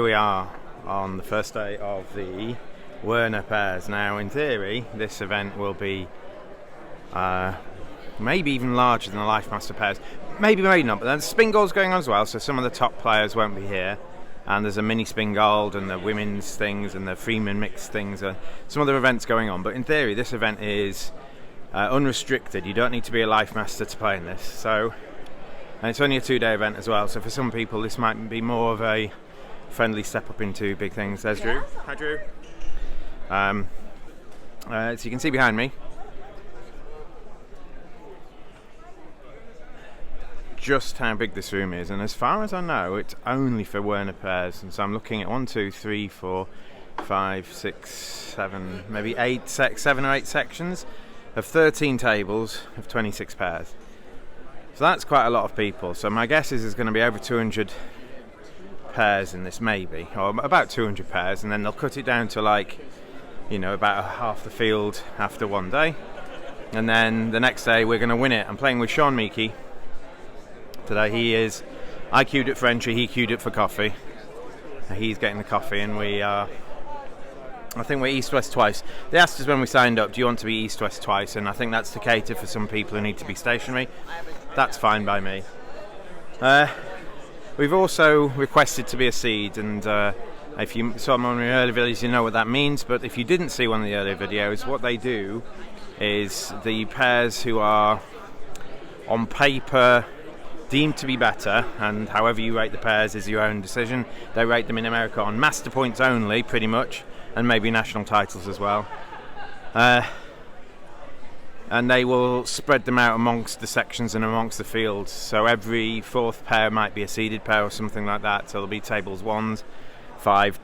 Here we are on the first day of the Werner pairs. Now, in theory, this event will be maybe even larger than the Life Master pairs. Maybe not, but there's spin goals going on as well, so some of the top players won't be here. And there's a mini spin gold and the women's things and the Freeman mixed things. Some other events going on, but in theory, this event is unrestricted. You don't need to be a Life Master to play in this. So, and it's only a 2-day event as well, so for some people, this might be more of a friendly step up into big things. There's Drew. Hi, Drew. So you can see behind me just how big this room is, and as far as I know, it's only for Werner pairs. And so I'm looking at 1, 2, 3, 4, 5, 6, 7, maybe 7 or 8 sections of 13 tables of 26 pairs. So that's quite a lot of people. So my guess is there's going to be over 200 pairs in this, maybe, or about 200 pairs, and then they'll cut it down to about half the field after one day, and then the next day we're going to win it. I'm playing with Mekie today. I queued it for entry, he queued it for coffee. He's getting the coffee, and I think we're east-west twice. They asked us when we signed up, do you want to be east-west twice, and I think that's to cater for some people who need to be stationary. That's fine by me. We've also requested to be a seed, and if you saw one of the early videos, you know what that means. But if you didn't see one of the earlier videos, what they do is the pairs who are on paper deemed to be better, and however you rate the pairs is your own decision. They rate them in America on master points only, pretty much, and maybe national titles as well. And they will spread them out amongst the sections and amongst the fields. So every fourth pair might be a seeded pair or something like that. So there'll be tables 1, 5,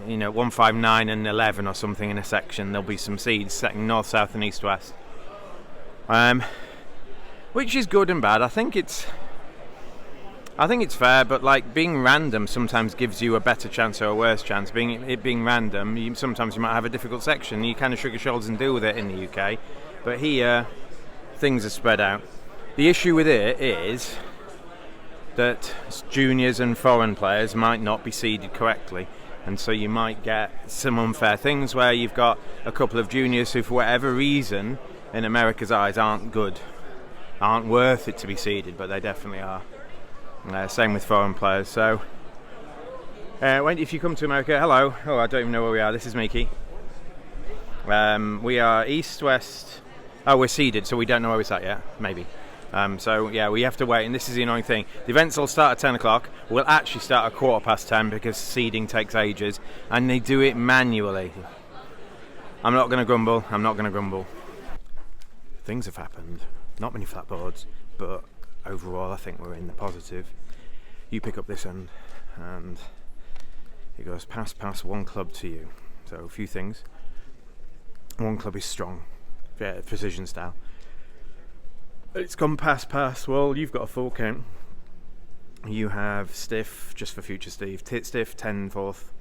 1, 5, 9 and 11 or something in a section. There'll be some seeds setting north, south and east, west. Which is good and bad. I think it's fair, but being random sometimes gives you a better chance or a worse chance. Being random, sometimes you might have a difficult section. You kind of shrug your shoulders and deal with it in the UK. But here, things are spread out. The issue with it is that juniors and foreign players might not be seeded correctly. And so you might get some unfair things where you've got a couple of juniors who, for whatever reason, in America's eyes, aren't good, aren't worth it to be seeded, but they definitely are. Same with foreign players. So, if you come to America, hello. Oh, I don't even know where we are. This is Mekie. We are east-west. Oh, we're seeded, so we don't know where we're sat yet, maybe. So, yeah, we have to wait, and this is the annoying thing. The events will start at 10 o'clock. We'll actually start at 10:15 because seeding takes ages, and they do it manually. I'm not going to grumble. Things have happened. Not many flat boards, but overall, I think we're in the positive. You pick up this end, and it goes pass, one club to you. So, a few things. One club is strong. Yeah, precision style. It's gone pass. Well, you've got a full count. You have stiff, just for future Steve. Stiff, 10 fourth.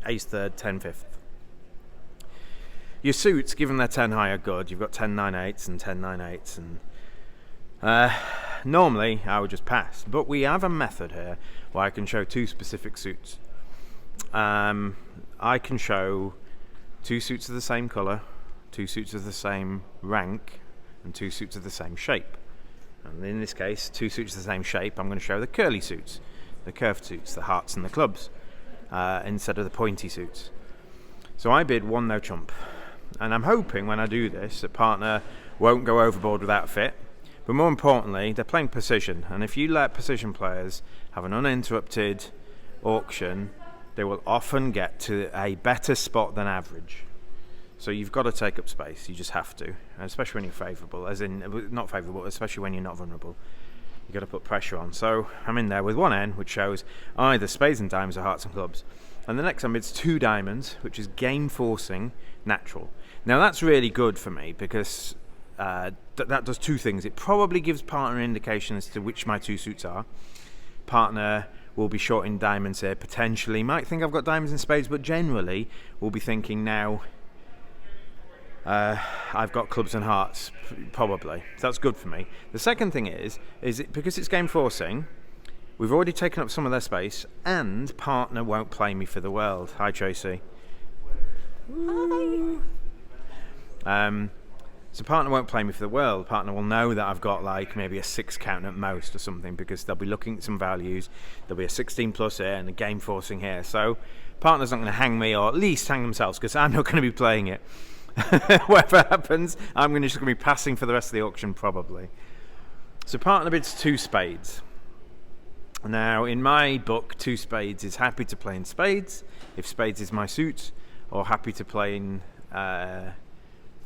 Ace third, 10 fifth. Your suits, given they're 10 high, are good. You've got 10 9 8s and 10 9 8s. And normally, I would just pass. But we have a method here where I can show 2 specific suits. I can show 2 suits of the same colour, 2 suits of the same rank, and 2 suits of the same shape. And in this case, 2 suits of the same shape, I'm going to show the curly suits, the curved suits, the hearts and the clubs, instead of the pointy suits. So I bid 1 no chump. And I'm hoping when I do this, that partner won't go overboard without fit. But more importantly, they're playing precision. And if you let precision players have an uninterrupted auction, they will often get to a better spot than average. So you've got to take up space. You just have to, and especially when you're favourable, not favourable, especially when you're not vulnerable. You've got to put pressure on. So I'm in there with 1 N, which shows either spades and diamonds or hearts and clubs. And the next time it's 2 diamonds, which is game forcing natural. Now that's really good for me because that does 2 things. It probably gives partner an indication as to which my 2 suits are. Partner will be short in diamonds here, potentially. Might think I've got diamonds and spades, but generally we'll be thinking now I've got clubs and hearts, probably. So that's good for me. The second thing is because it's game forcing, we've already taken up some of their space, and partner won't play me for the world. Hi, Tracy. Hi. So partner won't play me for the world. Partner will know that I've got like maybe a 6 count at most or something, because they'll be looking at some values. There'll be a 16 plus here and a game forcing here. So partner's not going to hang me, or at least hang themselves, because I'm not going to be playing it. Whatever happens, I'm just going to be passing for the rest of the auction probably. So partner bids 2 spades. Now in my book, 2 spades is happy to play in spades if spades is my suit, or happy to play in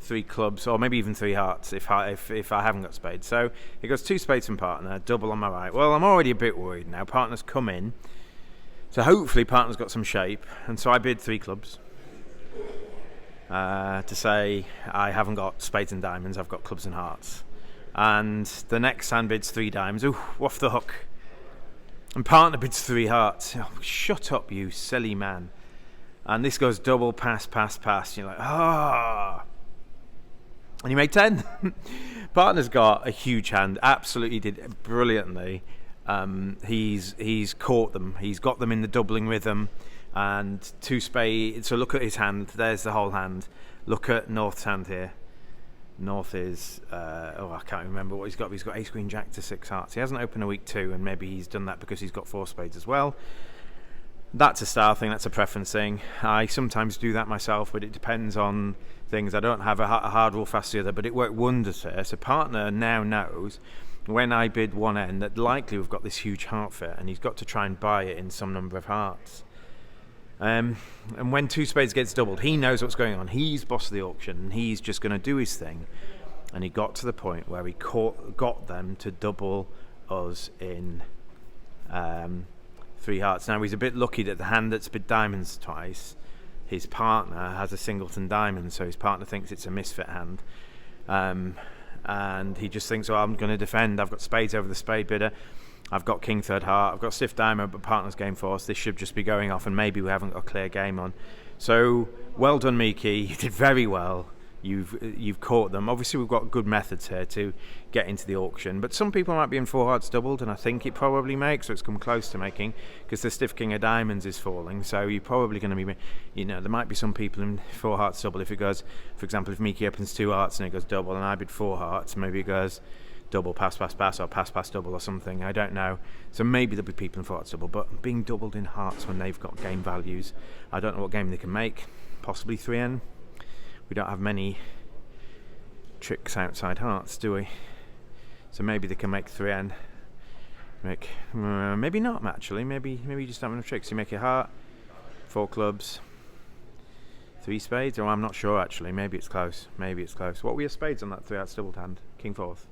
3 clubs, or maybe even 3 hearts if I haven't got spades. So it goes 2 spades from partner, double on my right. Well, I'm already a bit worried now. Partner's come in, so hopefully partner's got some shape, and so I bid 3 clubs to say I haven't got spades and diamonds, I've got clubs and hearts. And the next hand bids 3 diamonds. Ooh, off the hook. And partner bids 3 hearts. Oh, shut up, you silly man. And this goes double, pass, pass, pass. You're like, ah. And you make 10. Partner's got a huge hand. Absolutely did brilliantly. He's caught them. He's got them in the doubling rhythm. And 2 spades. So look at his hand. There's the whole hand. Look at North's hand here. North is I can't remember what he's got. He's got ace queen jack to 6 hearts. He hasn't opened a week 2, and maybe he's done that because he's got 4 spades as well. That's a style thing, that's a preference thing. I sometimes do that myself, but it depends on things. I don't have a hard rule fast the other, but it worked wonders here. So partner now knows when I bid one end that likely we've got this huge heart fit, and he's got to try and buy it in some number of hearts. And when 2 spades gets doubled, he knows what's going on. He's boss of the auction, and he's just going to do his thing. And he got to the point where he got them to double us in 3 hearts. Now he's a bit lucky that the hand that's bid diamonds twice, his partner has a singleton diamond, so his partner thinks it's a misfit hand. And he just thinks, well, I'm going to defend. I've got spades over the spade bidder. I've got king third heart, I've got stiff diamond, but partner's game force. This should just be going off, and maybe we haven't got a clear game on. So well done, Mekie. You did very well. You've caught them. Obviously we've got good methods here to get into the auction, but some people might be in 4 hearts doubled, and I think it probably makes, so it's come close to making, because the stiff king of diamonds is falling. So you're probably going to be, there might be some people in 4 hearts double. If it goes, for example, if Mekie opens 2 hearts and it goes double, and I bid 4 hearts, maybe it goes double, pass, pass, pass, or pass, pass, double, or something. I don't know. So maybe there'll be people in 4 hearts double, but being doubled in hearts when they've got game values, I don't know what game they can make. Possibly 3N. We don't have many tricks outside hearts, do we? So maybe they can make 3N. Maybe not, actually. Maybe you just don't have enough tricks. You make a heart, 4 clubs, 3 spades. Oh, I'm not sure, actually. Maybe it's close. What were your spades on that 3 hearts doubled hand? King fourth.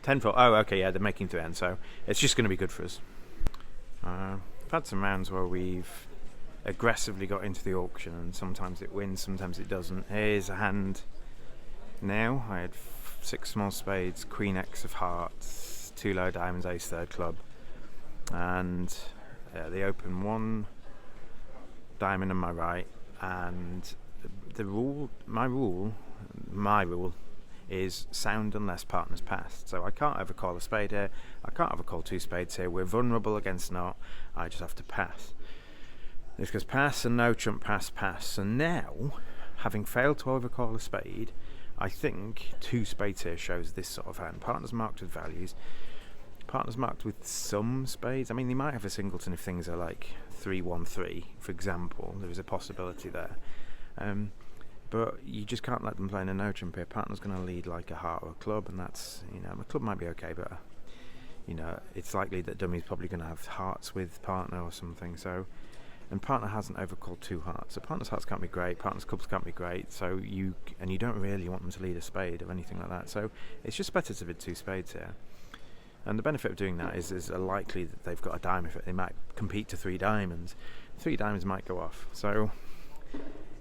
10-4. Oh, okay, yeah, they're making 3N, so it's just going to be good for us. I've had some rounds where we've aggressively got into the auction, and sometimes it wins, sometimes it doesn't. Here's a hand now. I had 6 small spades, queen X of hearts, 2 low diamonds, ace third club, and they open 1 diamond on my right, and my rule is sound unless partner's passed. So I can't ever call a spade here, I can't ever call 2 spades here. We're vulnerable against not. I just have to pass. This goes pass and no trump, pass, pass. And now, having failed to overcall a spade, I think 2 spades here shows this sort of hand. Partner's marked with values. Partner's marked with some spades. I mean, they might have a singleton if things are like 3-1-3, for example. There is a possibility there. But you just can't let them play in a no trump here. Partner's going to lead like a heart or a club, and that's, a club might be okay, but it's likely that dummy's probably going to have hearts with partner or something. So, and partner hasn't overcalled 2 hearts. So partner's hearts can't be great, partner's clubs can't be great. So you don't really want them to lead a spade or anything like that. So it's just better to bid 2 spades here. And the benefit of doing that is likely that they've got a diamond. They might compete to 3 diamonds. 3 diamonds might go off. So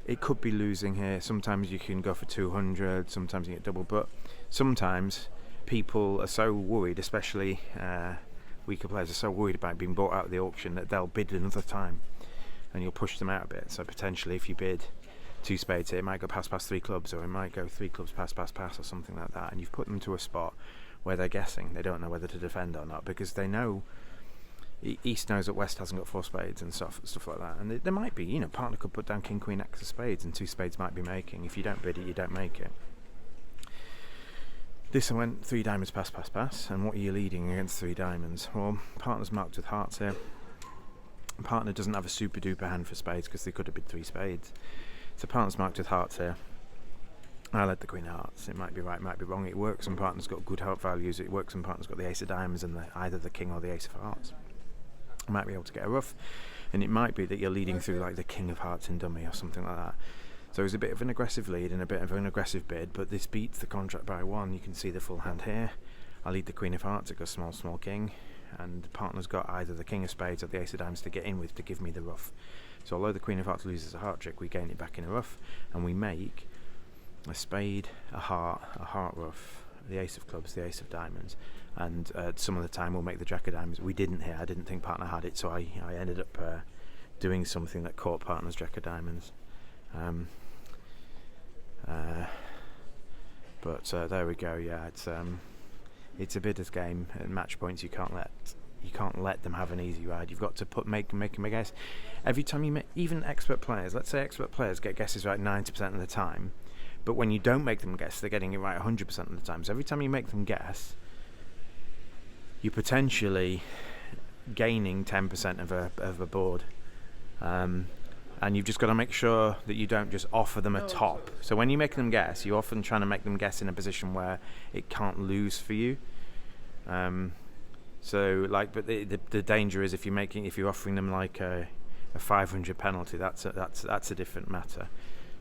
it could be losing here. Sometimes you can go for 200, sometimes you get double, but sometimes people are so worried, especially weaker players are so worried about being bought out of the auction, that they'll bid another time and you'll push them out a bit. So potentially if you bid 2 spades here, it might go pass, pass, 3 clubs, or it might go 3 clubs, pass, pass, pass, or something like that, and you've put them to a spot where they're guessing. They don't know whether to defend or not, because they know East knows that West hasn't got 4 spades and stuff like that. And there might be, partner could put down King, Queen, X of spades, and 2 spades might be making. If you don't bid it, you don't make it. This one went 3 diamonds, pass, pass, pass. And what are you leading against 3 diamonds? Well, partner's marked with hearts here. Partner doesn't have a super duper hand for spades because they could have bid 3 spades. So partner's marked with hearts here. I led the Queen of Hearts. It might be right, might be wrong. It works when partner's got good heart values. It works when partner's got the Ace of Diamonds and either the King or the Ace of Hearts. You might be able to get a ruff, and it might be that you're leading through like the King of Hearts in dummy or something like that. So it's a bit of an aggressive lead and a bit of an aggressive bid, but this beats the contract by 1. You can see the full hand here. I lead the Queen of Hearts. It goes small, small King, and the partner's got either the King of Spades or the Ace of Diamonds to get in with to give me the ruff. So although the Queen of Hearts loses a heart trick, we gain it back in a ruff, and we make a spade, a heart ruff, the Ace of Clubs, the Ace of Diamonds, and some of the time we'll make the Jack of Diamonds. We didn't here. I didn't think partner had it, so I ended up doing something that caught partner's Jack of Diamonds. But there we go. Yeah, it's a bidder's game. At match points, you can't let them have an easy ride. You've got to make them a guess. Every time you make, even expert players, let's say expert players get guesses right 90% of the time, but when you don't make them guess, they're getting it right 100% of the time. So every time you make them guess, you're potentially gaining 10% of a board. And you've just got to make sure that you don't just offer them a top. So when you make them guess, you're often trying to make them guess in a position where it can't lose for you. But the danger is if you're offering them like a 500 penalty, that's a different matter.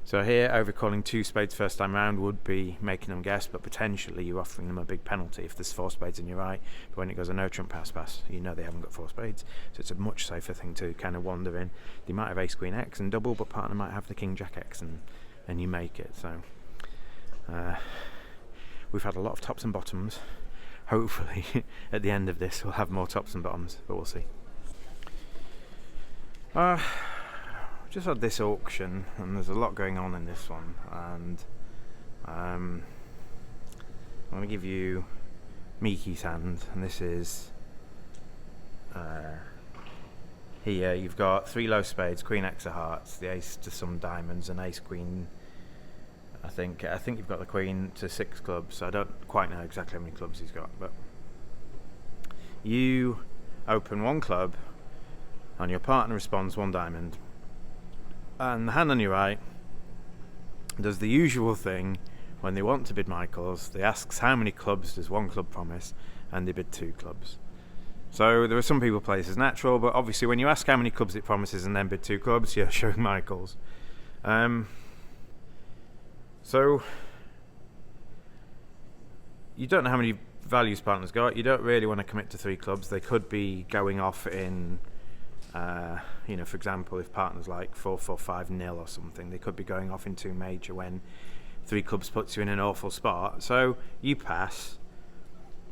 So here, overcalling 2 spades first time round would be making them guess, but potentially you're offering them a big penalty if there's 4 spades and you're right. But when it goes a no trump pass, they haven't got 4 spades. So it's a much safer thing to kind of wander in. They might have Ace Queen X and double, but partner might have the King Jack X and you make it. So we've had a lot of tops and bottoms. Hopefully at the end of this we'll have more tops and bottoms, but we'll see. Just had this auction, and there's a lot going on in this one, and I'm going to give you Mekie's hand, and this is here you've got 3 low spades, Queen X of Hearts, the Ace to some diamonds, and Ace Queen. I think you've got the Queen to 6 clubs. I don't quite know exactly how many clubs he's got, but you open 1 club and your partner responds 1 diamond, and the hand on your right does the usual thing. When they want to bid Michael's, they asks how many clubs does 1 club promise, and they bid 2 clubs. So there are some people play this as natural, but obviously when you ask how many clubs it promises and then bid 2 clubs, you're showing Michael's. So you don't know how many values partner's got. You don't really want to commit to 3 clubs. They could be going off in, for example, if partner's like 4-4-5-0 or something, they could be going off in 2 major when 3 clubs puts you in an awful spot. So you pass,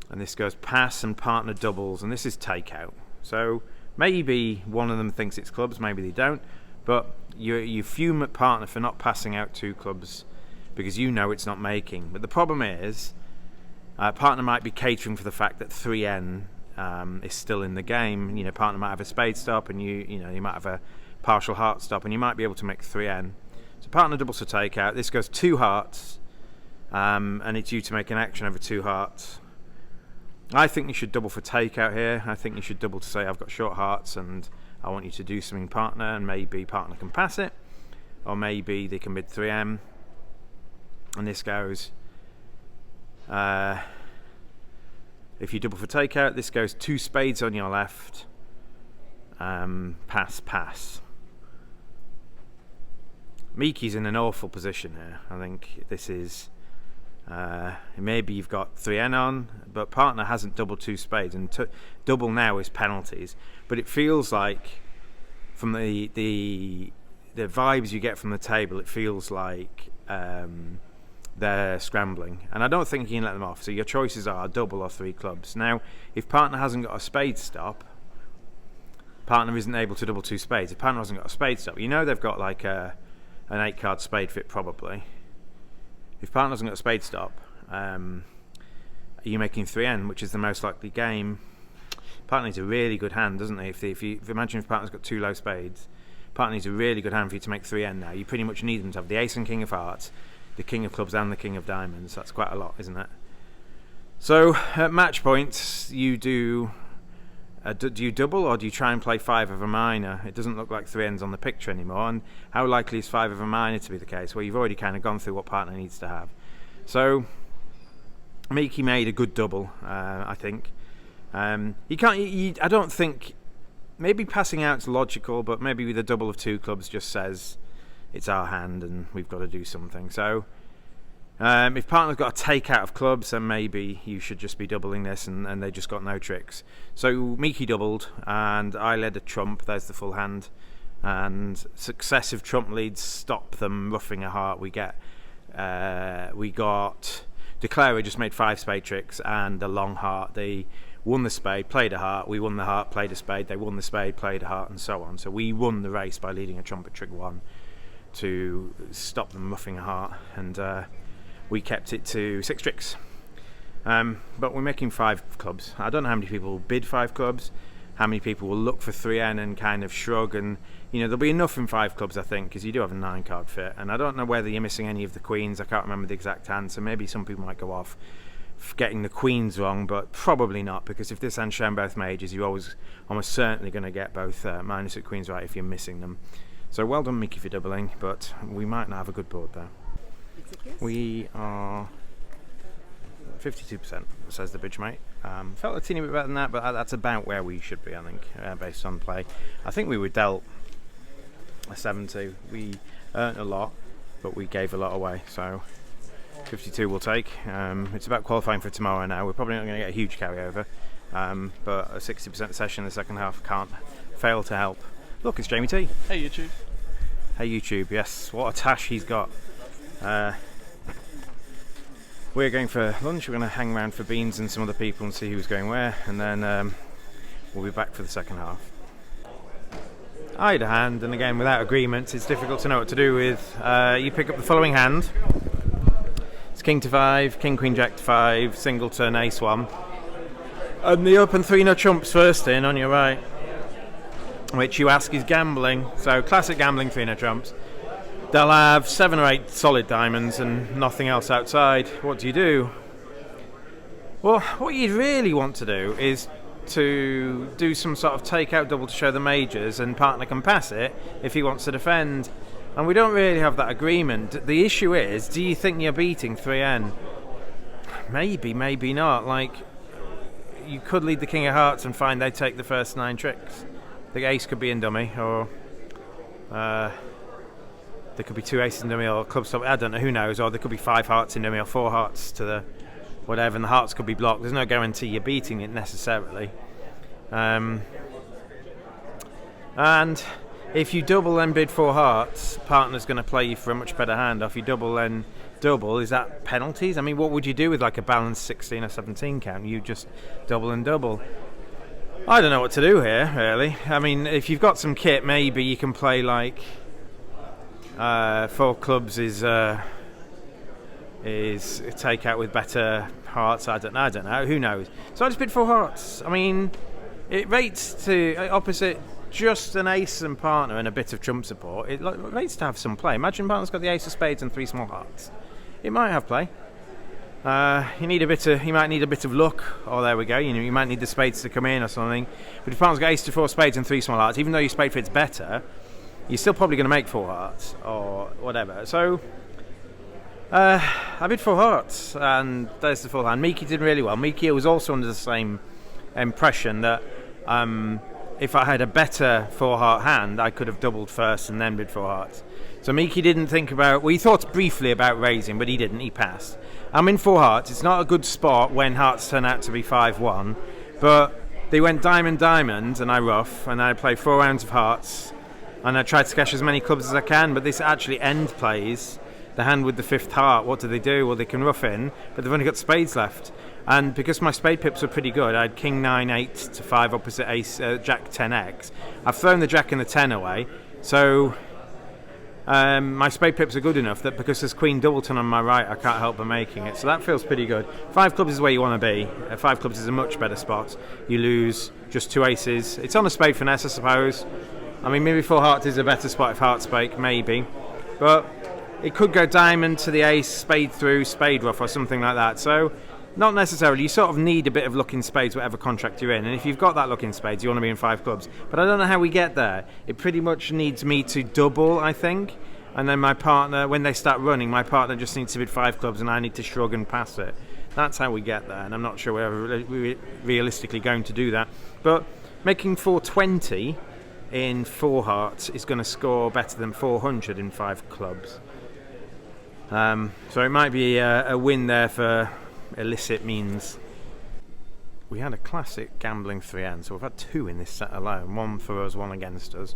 and this goes pass and partner doubles, and this is takeout. So maybe one of them thinks it's clubs, maybe they don't, but you fume at partner for not passing out 2 clubs because you know it's not making. But the problem is partner might be catering for the fact that 3N is still in the game. Partner might have a spade stop, and you might have a partial heart stop, and you might be able to make 3N. So partner doubles to takeout. This goes 2 hearts, and it's you to make an action over 2 hearts. I think you should double for takeout here. I think you should double to say I've got short hearts and I want you to do something partner, and maybe partner can pass it, or maybe they can bid 3M. And this goes, if you double for takeout, this goes 2 spades on your left, pass, pass. Mekie's in an awful position here. I think this is, maybe you've got 3N on, but partner hasn't doubled 2 spades, and double now is penalties. But it feels like, from the vibes you get from the table, it feels like they're scrambling, and I don't think you can let them off. So your choices are double or 3 clubs. Now, if partner hasn't got a spade stop, partner isn't able to double 2 spades. If partner hasn't got a spade stop, they've got like an 8-card spade fit probably. If partner hasn't got a spade stop, and are you making 3N, which is the most likely game? Partner needs a really good hand, doesn't he? If imagine if partner's got 2 low spades, partner needs a really good hand for you to make 3N now. You pretty much need them to have the ace and king of hearts, the king of clubs and the king of diamonds. That's quite a lot, isn't it? So at match points, you do you double, or do you try and play 5 of a minor? It doesn't look like 3N's on the picture anymore. And how likely is 5 of a minor to be the case? Well, you've already kind of gone through what partner needs to have. So Mekie made a good double, I think. You can't. I don't think. Maybe passing out's logical, but maybe with a double of 2 clubs just says it's our hand and we've got to do something. So if partner's got a take out of clubs, then maybe you should just be doubling this, and they just got no tricks. So Mekie doubled, and I led a trump. There's the full hand, and successive trump leads stop them roughing a heart. We got Declarer just made 5 spade tricks and a long heart. They won the spade, played a heart. We won the heart, played a spade. They won the spade, played a heart, and so on. So we won the race by leading a trump at trick 1 to stop them roughing a heart, and we kept it to 6 tricks. But we're making 5 clubs. I don't know how many people will bid 5 clubs, how many people will look for 3N and kind of shrug, and there'll be enough in 5 clubs, I think, because you do have a 9 card fit, and I don't know whether you're missing any of the queens. I can't remember the exact hand, so maybe some people might go off getting the queens wrong, but probably not, because if this hand's shown both majors, you're almost certainly going to get both minus at queens right if you're missing them. So well done, Mekie, for doubling, but we might not have a good board there. We are 52%, says the bridge mate. Felt a teeny bit better than that, but that's about where we should be, I think, based on play. I think we were dealt a 7-2. We earned a lot, but we gave a lot away, so 52 we'll take. It's about qualifying for tomorrow now. We're probably not going to get a huge carryover, but a 60% session in the second half can't fail to help. Look, it's Jamie T. Hey YouTube. Hey YouTube, yes, what a tash he's got. We're going for lunch. We're going to hang around for beans and some other people and see who's going where, and then we'll be back for the second half. I had a hand, and again, without agreement, it's difficult to know what to do with. You pick up the following hand. It's king to 5, king, queen, jack to 5, singleton, ace 1. And the open 3 no trumps first in on your right, which you ask is gambling. So classic gambling 3 no trumps. They'll have 7 or 8 solid diamonds and nothing else outside. What do you do? Well, what you'd really want to do is to do some sort of take-out double to show the majors, and partner can pass it if he wants to defend. And we don't really have that agreement. The issue is, do you think you're beating 3N? Maybe, maybe not. Like, you could lead the king of hearts and find they take the first 9 tricks. The ace could be in dummy, or there could be 2 aces in dummy, or club stop. I don't know, who knows? Or there could be 5 hearts in dummy, or 4 hearts to the whatever, and the hearts could be blocked. There's no guarantee you're beating it necessarily. And if you double then bid 4 hearts, partner's going to play you for a much better hand. Or if you double then double, is that penalties? I mean, what would you do with like a balanced 16 or 17 count? You just double and double. I don't know what to do here, really. I mean, if you've got some kit, maybe you can play like 4 clubs is a take out with better hearts. I don't know. Who knows? So I just bid 4 hearts. I mean, it rates to opposite just an ace and partner and a bit of trump support. It rates to have some play. Imagine partner's got the ace of spades and 3 small hearts. It might have play. You might need a bit of luck. Oh, there we go. You might need the spades to come in or something. But if partner's got ace to 4 spades and 3 small hearts, even though your spade fit's better, you're still probably going to make 4 hearts or whatever. So I bid 4 hearts, and there's the full hand. Mekie did really well. Mekie was also under the same impression that if I had a better 4-heart hand, I could have doubled first and then bid 4 hearts. So Mekie didn't think about... Well, he thought briefly about raising, but he didn't. He passed. I'm in 4 hearts. It's not a good spot when hearts turn out to be 5-1, but they went diamond, diamond, and I rough, and I played 4 rounds of hearts, and I tried to cash as many clubs as I can, but this actually end plays the hand with the 5th heart. What do? Well, they can rough in, but they've only got spades left. And because my spade pips were pretty good, I had king 9, 8 to 5 opposite ace, jack 10x. I've thrown the jack and the 10 away, so My spade pips are good enough that because there's Queen Doubleton on my right, I can't help but making it. So that feels pretty good. 5 clubs is where you want to be. 5 clubs is a much better spot. You lose just 2 aces. It's on a spade finesse, I suppose. I mean, maybe 4 hearts is a better spot if hearts break, maybe. But it could go diamond to the ace, spade through, spade rough or something like that. So not necessarily. You sort of need a bit of luck in spades, whatever contract you're in. And if you've got that luck in spades, you want to be in 5 clubs. But I don't know how we get there. It pretty much needs me to double, I think. And then my partner, when they start running, my partner just needs to bid 5 clubs and I need to shrug and pass it. That's how we get there. And I'm not sure we're realistically going to do that. But making 420 in 4 hearts is going to score better than 400 in 5 clubs. So it might be a win there for illicit means. We had a classic gambling 3N, so we've had 2 in this set alone, 1 for us, 1 against us.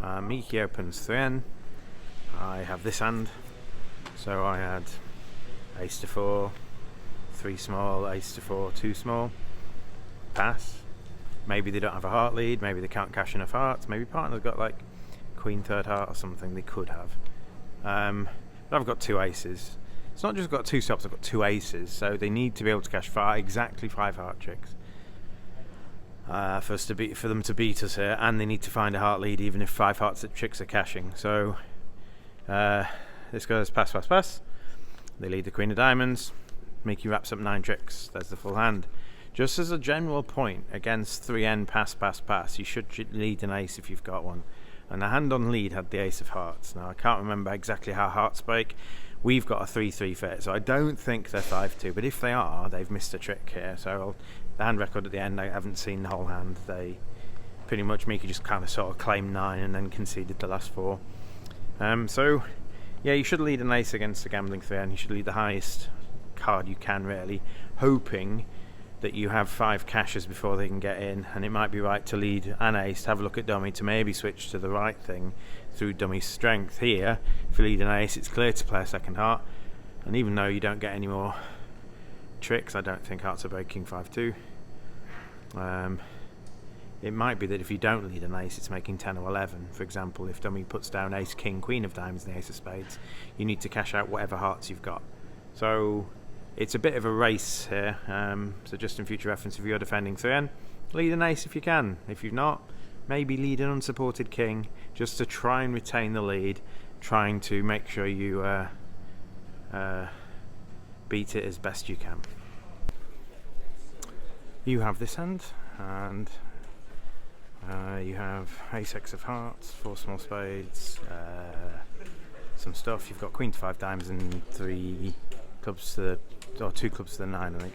Mekie opens 3N. I have this hand, so I had ace to 4, 3 small, ace to 4, 2 small, pass. Maybe they don't have a heart lead, maybe they can't cash enough hearts, maybe partner's got like queen 3rd heart or something, they could have. But I've got 2 aces. It's not just got 2 stops, I've got 2 aces, so they need to be able to cash exactly 5 heart tricks for them to beat us here, and they need to find a heart lead even if 5 hearts tricks are cashing. So this goes pass, pass, pass. They lead the queen of diamonds. Mekie wraps up 9 tricks. There's the full hand. Just as a general point against 3N pass, pass, pass, you should lead an ace if you've got one. And the hand on lead had the ace of hearts. Now I can't remember exactly how hearts break. We've got a 3-3 fit, so I don't think they're 5-2, but if they are, they've missed a trick here. So the hand record at the end, I haven't seen the whole hand. They pretty much, Mekie just kind of sort of claimed 9 and then conceded the last 4. So yeah, you should lead an ace against the gambling 3N. You should lead the highest card you can, really, hoping that you have 5 cashes before they can get in, and it might be right to lead an ace, to have a look at dummy, to maybe switch to the right thing through dummy's strength. Here, if you lead an ace, it's clear to play a second heart, and even though you don't get any more tricks, I don't think hearts are breaking 5-2. It might be that if you don't lead an ace, it's making 10 or 11. For example, if dummy puts down ace, king, queen of diamonds and the ace of spades, you need to cash out whatever hearts you've got. So it's a bit of a race here, so just in future reference, if you're defending 3N, lead an ace if you can. If you've not, maybe lead an unsupported king, just to try and retain the lead, trying to make sure you beat it as best you can. You have this hand, and you have ace x of hearts, 4 small spades, some stuff. You've got queen to 5 diamonds and 3 clubs to the, or 2 clubs to the 9, I think.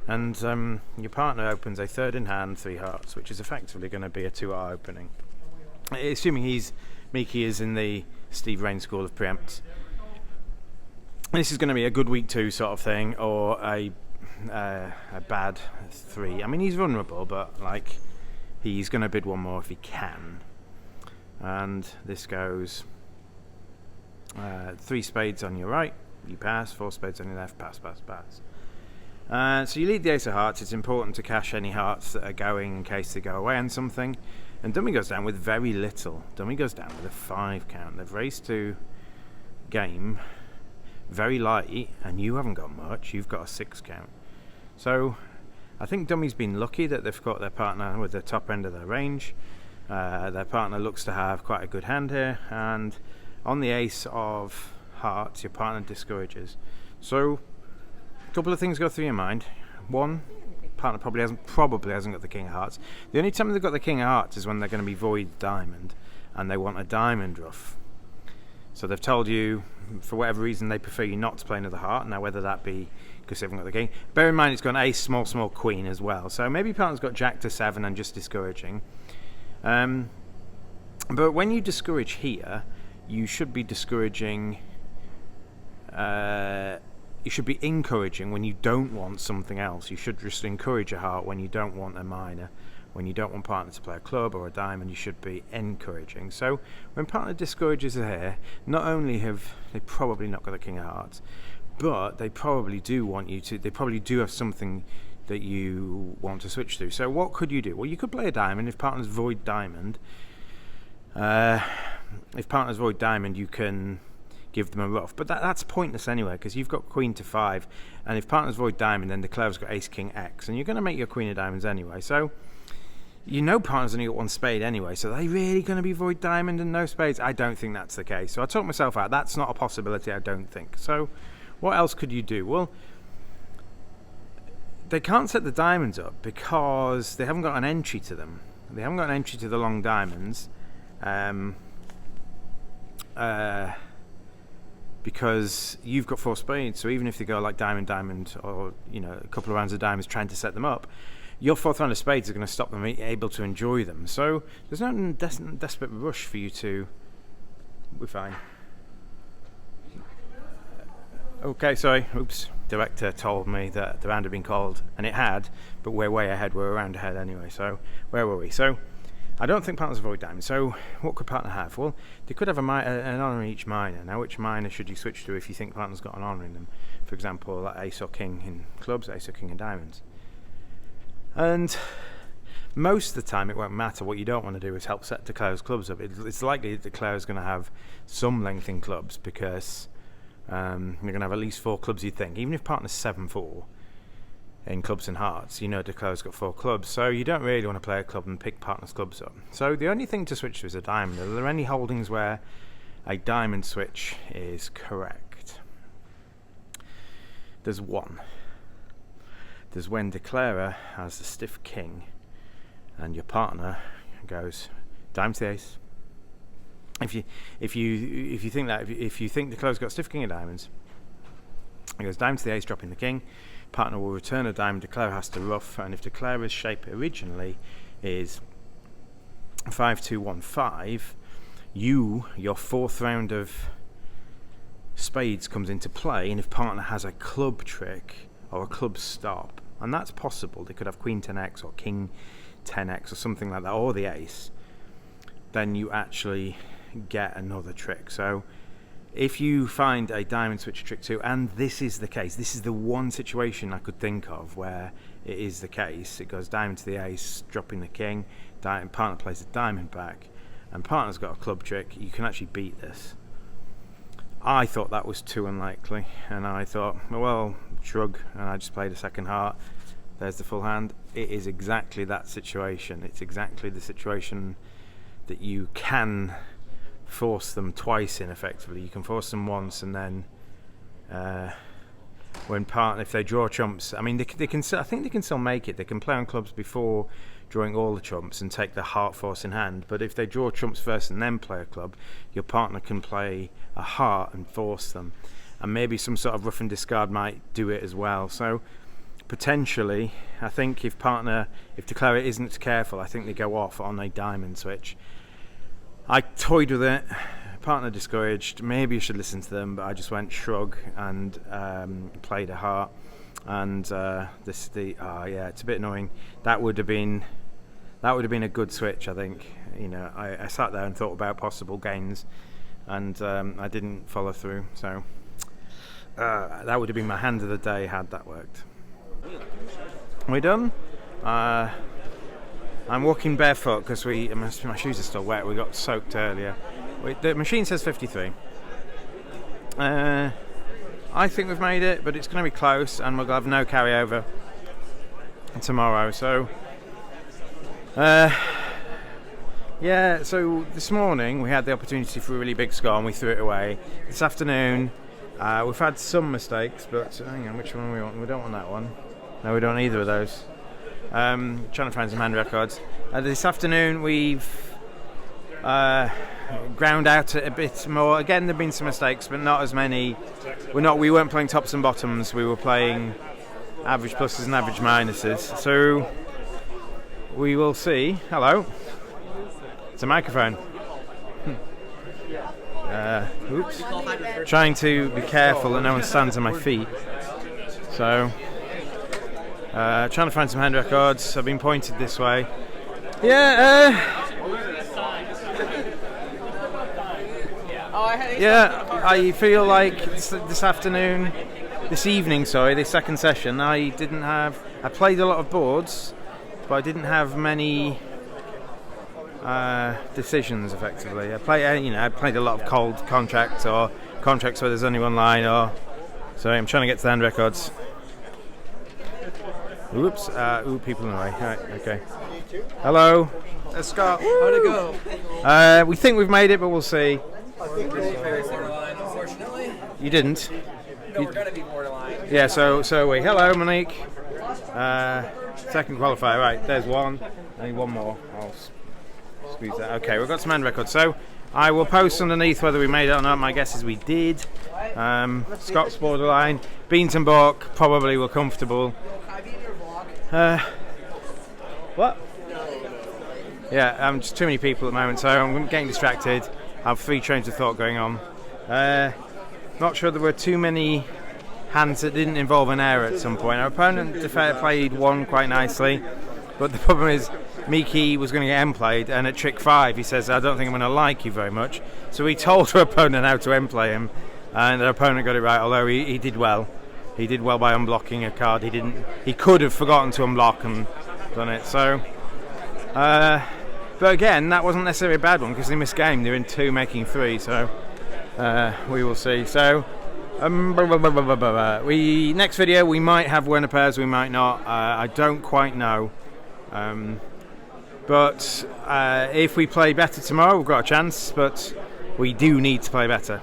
And your partner opens a 3rd in hand, 3 hearts, which is effectively going to be a 2-heart opening. Assuming Mekie is in the Steve Rain school of preempts. This is going to be a good week 2 sort of thing, or a bad 3. I mean, he's vulnerable, but like, he's going to bid 1 more if he can. And this goes 3 spades on your right, you pass, 4 spades on your left, pass, pass, pass. So you lead the ace of hearts. It's important to cash any hearts that are going in case they go away on something. And dummy goes down with very little. Dummy goes down with a 5 count. They've raced to game very light, and you haven't got much. You've got a 6 count. So I think dummy's been lucky that they've got their partner with the top end of their range. Their partner looks to have quite a good hand here, and on the ace of hearts, your partner discourages. So a couple of things go through your mind. 1, partner probably hasn't got the king of hearts. The only time they've got the king of hearts is when they're going to be void diamond and they want a diamond ruff. So they've told you, for whatever reason, they prefer you not to play another heart. Now, whether that be because they haven't got the king, bear in mind it's got an ace, small, small, queen as well. So maybe partner's got jack to 7 and just discouraging. But when you discourage here, you should be discouraging. You should be encouraging when you don't want something else. You should just encourage a heart when you don't want a minor. When you don't want partner to play a club or a diamond, you should be encouraging. So when partner discourages here, not only have they probably not got the king of hearts, but they probably do want you to. They probably do have something that you want to switch to. So what could you do? Well, you could play a diamond if partner's void diamond. if partners void diamond, you can give them a ruff, but that's pointless anyway, because you've got queen to 5, and if partners void diamond, then declare's got ace king X, and you're going to make your queen of diamonds anyway. So partners only got 1 spade anyway, so are they really going to be void diamond and no spades? I don't think that's the case. So I talked myself out. That's not a possibility, I don't think. So what else could you do? Well, they can't set the diamonds up because they haven't got an entry to them. They haven't got an entry to the long diamonds, because you've got 4 spades. So even if they go like diamond, diamond, or a couple of rounds of diamonds trying to set them up, your 4th round of spades are going to stop them able to enjoy them. So there's no desperate rush for you to. We're fine. Okay, sorry. Oops. Director told me that the round had been called, and it had, but we're way ahead. We're a round ahead anyway. So where were we? So I don't think partners avoid diamonds. So what could partner have? Well, they could have an honour in each minor. Now, which minor should you switch to if you think partner's got an honour in them? For example, like ace or king in clubs, ace or king in diamonds. And most of the time it won't matter. What you don't want to do is help set declare's clubs up. It's likely that declare's going to have some length in clubs, because you're going to have at least 4 clubs, you'd think. Even if partner's 7-4 in clubs and hearts, declare's got 4 clubs. So you don't really want to play a club and pick partner's clubs up. So the only thing to switch to is a diamond. Are there any holdings where a diamond switch is correct? There's one. There's when declarer has the stiff king and your partner goes diamond to the ace. If you think declarer's got stiff king of diamonds, it goes diamond to the ace, dropping the king. Partner will return a diamond. Declarer has to ruff, and if declarer's shape originally is 5-2-1-5, your 4th round of spades comes into play, and if partner has a club trick or a club stop, and that's possible, they could have queen 10x or king 10x or something like that, or the ace, then you actually get another trick. So if you find a diamond switch trick 2, and this is the case, this is the one situation I could think of where it is the case, it goes diamond to the ace, dropping the king, partner plays the diamond back, and partner's got a club trick, you can actually beat this. I thought that was too unlikely, and I thought, well, shrug, and I just played a second heart. There's the full hand. It is exactly that situation. It's exactly the situation that you can force them twice in, effectively. You can force them once, and then if they draw trumps, I mean, they can. I think they can still make it. They can play on clubs before drawing all the trumps and take the heart force in hand. But if they draw trumps first and then play a club, your partner can play a heart and force them, and maybe some sort of rough and discard might do it as well. So potentially, I think if declarer isn't careful, I think they go off on a diamond switch. I toyed with it, partner discouraged, maybe you should listen to them, but I just went shrug and played a heart, and it's a bit annoying. That would have been a good switch, I think. I sat there and thought about possible gains, and I didn't follow through, so that would have been my hand of the day had that worked. Are we done? I'm walking barefoot because my shoes are still wet. We got soaked earlier. The machine says 53. I think we've made it, but it's going to be close, and we'll have no carryover tomorrow. So, so this morning we had the opportunity for a really big score, and we threw it away. This afternoon, we've had some mistakes, but hang on, which one we want? We don't want that one. No, we don't want either of those. Trying to find some hand records. This afternoon we've ground out a bit more. Again, there've been some mistakes, but not as many. We weren't playing tops and bottoms. We were playing average pluses and average minuses. So we will see. Hello. It's a microphone. Oops. Trying to be careful that no one stands on my feet. So. Trying to find some hand records. I've been pointed this way. I feel like this evening, this second session, I played a lot of boards, but I didn't have many decisions effectively. I played a lot of cold contracts or contracts where there's only one line. So I'm trying to get to the hand records. Oops! People in the way. Right, okay. Hello, Scott. How'd it go? We think we've made it, but we'll see. Borderline, unfortunately. You didn't. No, we're gonna be borderline. Yeah. So we. Hello, Monique. Second qualifier. Right. There's one. I need one more. I'll squeeze that. Okay. We've got some hand records. So I will post underneath whether we made it or not. My guess is we did. Scott's borderline. Beans and Bork probably were comfortable. What? Yeah, just too many people at the moment, so I'm getting distracted. I have 3 trains of thought going on. Not sure there were too many hands that didn't involve an error at some point. Our opponent played one quite nicely, but the problem is Mekie was going to get end played, and at trick 5 he says, I don't think I'm going to like you very much. So we told our opponent how to end play him, and our opponent got it right, although he did well. He did well by unblocking a card. He could have forgotten to unblock and done it. So, but again, that wasn't necessarily a bad one because they missed game. They're in 2, making 3. So we will see. So next video we might have Werner pairs, we might not. I don't quite know. But if we play better tomorrow, we've got a chance. But we do need to play better.